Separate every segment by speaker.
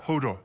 Speaker 1: Hold on.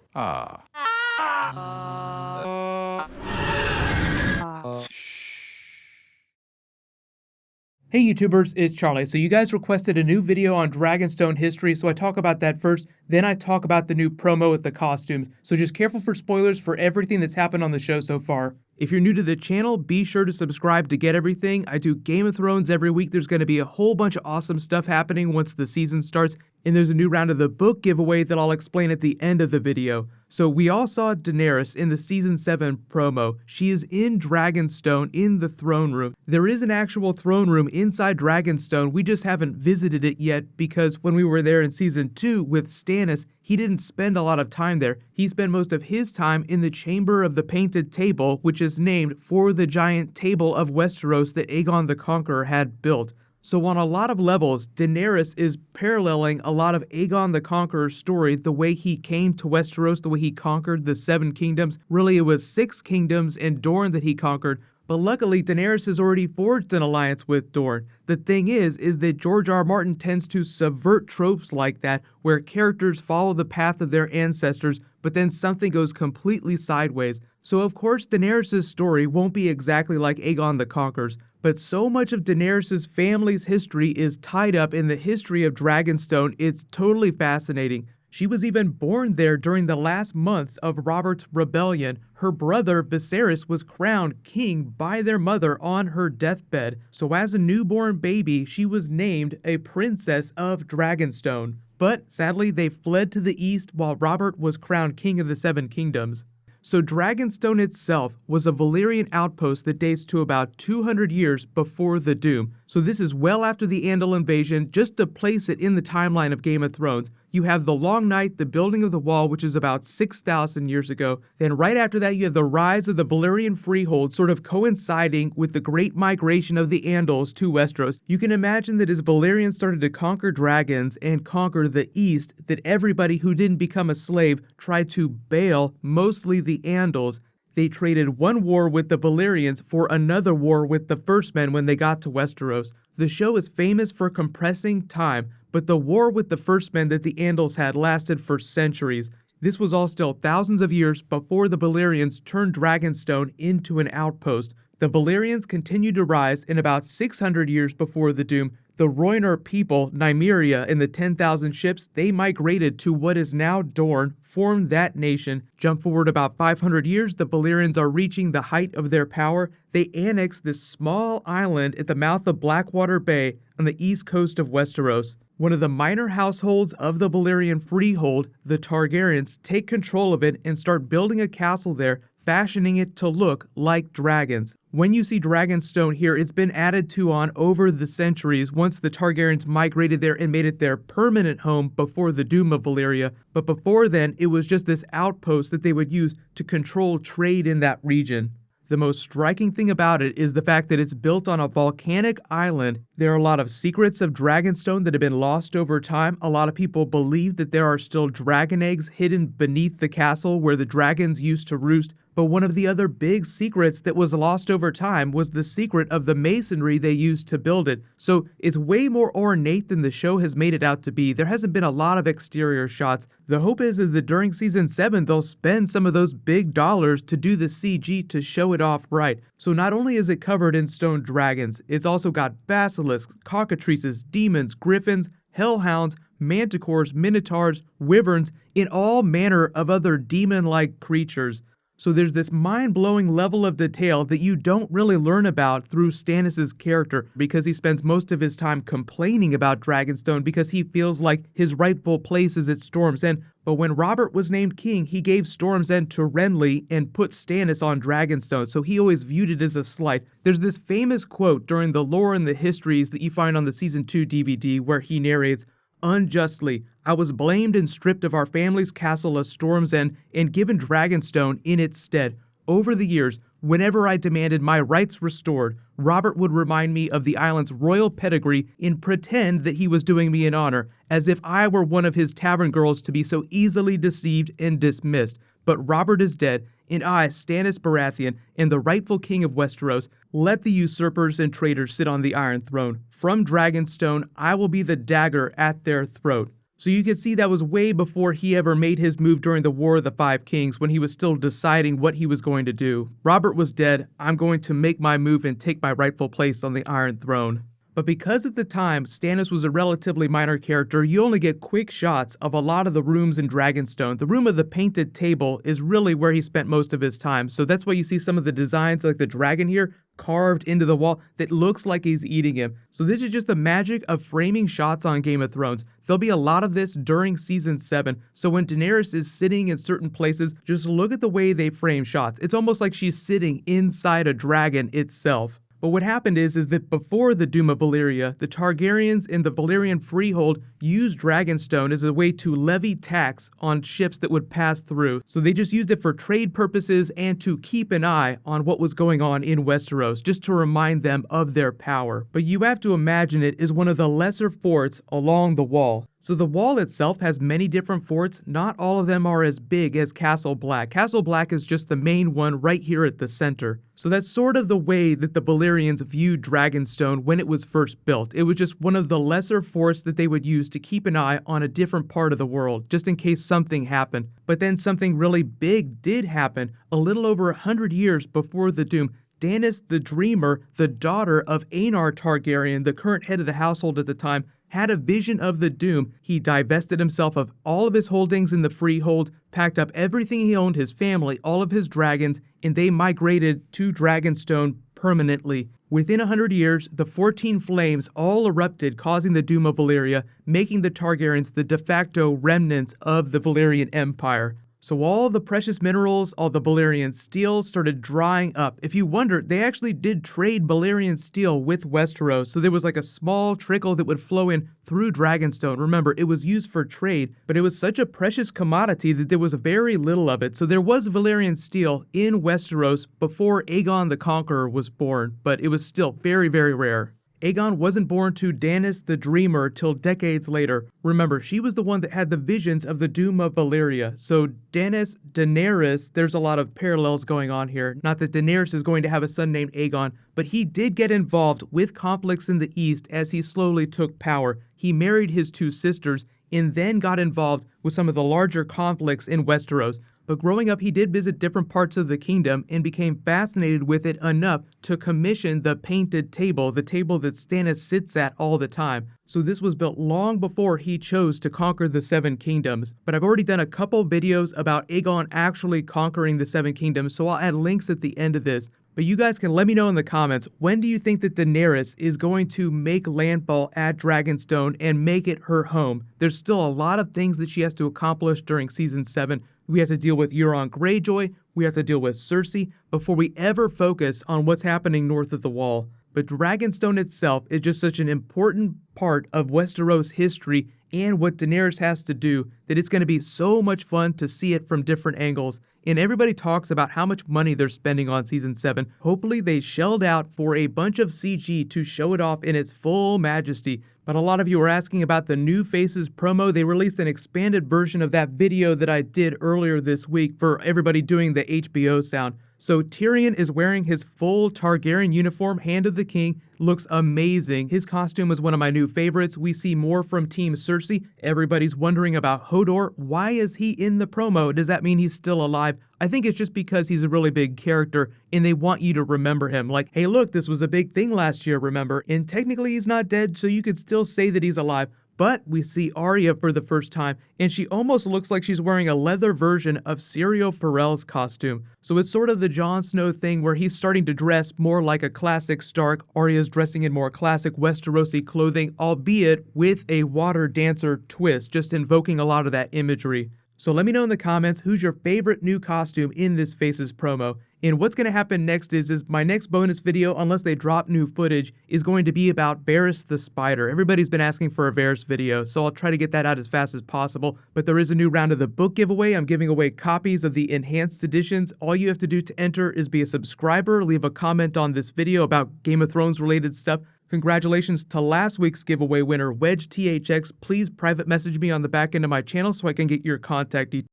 Speaker 2: Hey YouTubers, it's Charlie. So you guys requested a new video on Dragonstone history, so I talk about that first, then I talk about the new promo with the costumes. So just careful for spoilers for everything that's happened on the show so far. If you're new to the channel, be sure to subscribe to get everything. I do Game of Thrones every week. There's going to be a whole bunch of awesome stuff happening once the season starts, and there's a new round of the book giveaway that I'll explain at the end of the video. So we all saw Daenerys in the Season 7 promo. She is in Dragonstone in the throne room. There is an actual throne room inside Dragonstone. We just haven't visited it yet because when we were there in Season 2 with Stannis, he didn't spend a lot of time there. He spent most of his time in the Chamber of the Painted Table, which is named for the giant table of Westeros that Aegon the Conqueror had built. So on a lot of levels, Daenerys is paralleling a lot of Aegon the Conqueror's story, the way he came to Westeros, the way he conquered the 7 kingdoms. Really, it was 6 kingdoms and Dorne that he conquered. But luckily, Daenerys has already forged an alliance with Dorne. The thing is that George R. R. Martin tends to subvert tropes like that, where characters follow the path of their ancestors, but then something goes completely sideways. So of course, Daenerys' story won't be exactly like Aegon the Conqueror's, but so much of Daenerys' family's history is tied up in the history of Dragonstone, it's totally fascinating. She was even born there during the last months of Robert's rebellion. Her brother Viserys was crowned king by their mother on her deathbed, so as a newborn baby, she was named a princess of Dragonstone. But sadly, they fled to the east while Robert was crowned king of the 7 kingdoms. So Dragonstone itself was a Valyrian outpost that dates to about 200 years before the Doom. So this is well after the Andal invasion. Just to place it in the timeline of Game of Thrones, you have the Long Night, the building of the wall, which is about 6,000 years ago. Then right after that, you have the rise of the Valyrian freehold, sort of coinciding with the great migration of the Andals to Westeros. You can imagine that as Valyrians started to conquer dragons and conquer the East, that everybody who didn't become a slave tried to bail mostly the Andals. They traded one war with the Valyrians for another war with the First Men when they got to Westeros. The show is famous for compressing time, but the war with the First Men that the Andals had lasted for centuries. This was all still thousands of years before the Valyrians turned Dragonstone into an outpost. The Valyrians continued to rise, in about 600 years before the Doom, the Rhoynar people, Nymeria, and the 10,000 ships, they migrated to what is now Dorne, formed that nation. Jump forward about 500 years, the Valyrians are reaching the height of their power. They annex this small island at the mouth of Blackwater Bay on the east coast of Westeros. One of the minor households of the Valyrian freehold, the Targaryens, take control of it and start building a castle there, fashioning it to look like dragons. When you see Dragonstone here, it's been added to on over the centuries once the Targaryens migrated there and made it their permanent home before the Doom of Valyria. But before then, it was just this outpost that they would use to control trade in that region. The most striking thing about it is the fact that it's built on a volcanic island. There are a lot of secrets of Dragonstone that have been lost over time. A lot of people believe that there are still dragon eggs hidden beneath the castle where the dragons used to roost. But one of the other big secrets that was lost over time was the secret of the masonry they used to build it. So it's way more ornate than the show has made it out to be. There hasn't been a lot of exterior shots. The hope is that during Season 7, they'll spend some of those big dollars to do the CG to show it off right. So not only is it covered in stone dragons, it's also got basilisks, cockatrices, demons, griffins, hellhounds, manticores, minotaurs, wyverns, and all manner of other demon-like creatures. So there's this mind-blowing level of detail that you don't really learn about through Stannis' character because he spends most of his time complaining about Dragonstone because he feels like his rightful place is at Storm's End. But when Robert was named king, he gave Storm's End to Renly and put Stannis on Dragonstone, so he always viewed it as a slight. There's this famous quote during the lore and the histories that you find on the Season 2 DVD where he narrates, "Unjustly, I was blamed and stripped of our family's castle of Storm's End and given Dragonstone in its stead. Over the years, whenever I demanded my rights restored, Robert would remind me of the island's royal pedigree and pretend that he was doing me an honor, as if I were one of his tavern girls to be so easily deceived and dismissed. But Robert is dead, and I, Stannis Baratheon, am the rightful king of Westeros. Let the usurpers and traitors sit on the Iron Throne. From Dragonstone, I will be the dagger at their throat." So you can see that was way before he ever made his move during the War of the Five Kings, when he was still deciding what he was going to do. Robert was dead. I'm going to make my move and take my rightful place on the Iron Throne. But because at the time, Stannis was a relatively minor character, you only get quick shots of a lot of the rooms in Dragonstone. The room of the painted table is really where he spent most of his time, so that's why you see some of the designs like the dragon here carved into the wall that looks like he's eating him. So this is just the magic of framing shots on Game of Thrones. There'll be a lot of this during Season 7, so when Daenerys is sitting in certain places, just look at the way they frame shots. It's almost like she's sitting inside a dragon itself. But what happened is that before the Doom of Valyria, the Targaryens in the Valyrian Freehold used Dragonstone as a way to levy tax on ships that would pass through. So they just used it for trade purposes and to keep an eye on what was going on in Westeros, just to remind them of their power. But you have to imagine it is one of the lesser forts along the wall. So the wall itself has many different forts. Not all of them are as big as Castle Black. Castle Black is just the main one right here at the center. So that's sort of the way that the Valyrians viewed Dragonstone when it was first built. It was just one of the lesser forts that they would use to keep an eye on a different part of the world, just in case something happened. But then something really big did happen a little over 100 years before the Doom. Daenerys the Dreamer, the daughter of Aenar Targaryen, the current head of the household at the time, had a vision of the Doom. He divested himself of all of his holdings in the Freehold, packed up everything he owned, his family, all of his dragons, and they migrated to Dragonstone permanently. Within 100 years, the 14 flames all erupted, causing the Doom of Valyria, making the Targaryens the de facto remnants of the Valyrian Empire. So all the precious minerals, all the Valyrian steel started drying up. If you wonder, they actually did trade Valyrian steel with Westeros, so there was like a small trickle that would flow in through Dragonstone. Remember, it was used for trade, but it was such a precious commodity that there was very little of it. So there was Valyrian steel in Westeros before Aegon the Conqueror was born, but it was still very, very rare. Aegon wasn't born to Daenerys the Dreamer till decades later. Remember, she was the one that had the visions of the Doom of Valyria. So Daenerys, there's a lot of parallels going on here. Not that Daenerys is going to have a son named Aegon, but he did get involved with conflicts in the East as he slowly took power. He married his two sisters and then got involved with some of the larger conflicts in Westeros. But growing up, he did visit different parts of the kingdom and became fascinated with it enough to commission the painted table, the table that Stannis sits at all the time. So this was built long before he chose to conquer the Seven Kingdoms. But I've already done a couple videos about Aegon actually conquering the Seven Kingdoms, so I'll add links at the end of this. But you guys can let me know in the comments, when do you think that Daenerys is going to make landfall at Dragonstone and make it her home? There's still a lot of things that she has to accomplish during Season 7. We have to deal with Euron Greyjoy, we have to deal with Cersei, before we ever focus on what's happening north of the Wall. But Dragonstone itself is just such an important part of Westeros history and what Daenerys has to do that it's going to be so much fun to see it from different angles. And everybody talks about how much money they're spending on Season 7. Hopefully they shelled out for a bunch of CG to show it off in its full majesty. But a lot of you are asking about the New Faces promo. They released an expanded version of that video that I did earlier this week for everybody doing the HBO sound. So Tyrion is wearing his full Targaryen uniform, Hand of the King. Looks amazing. His costume is one of my new favorites. We see more from Team Cersei. Everybody's wondering about Hodor. Why is he in the promo? Does that mean he's still alive? I think it's just because he's a really big character and they want you to remember him. Like, hey look, this was a big thing last year, remember? And technically he's not dead, so you could still say that he's alive. But we see Arya for the first time, and she almost looks like she's wearing a leather version of Syrio Forel's costume. So it's sort of the Jon Snow thing where he's starting to dress more like a classic Stark. Arya's dressing in more classic Westerosi clothing, albeit with a water dancer twist, just invoking a lot of that imagery. So let me know in the comments who's your favorite new costume in this Faces promo. And what's going to happen next is my next bonus video, unless they drop new footage, is going to be about Varys the Spider. Everybody's been asking for a Varys video, so I'll try to get that out as fast as possible. But there is a new round of the book giveaway. I'm giving away copies of the enhanced editions. All you have to do to enter is be a subscriber, leave a comment on this video about Game of Thrones related stuff. Congratulations to last week's giveaway winner, Wedge THX. Please private message me on the back end of my channel so I can get your contact details.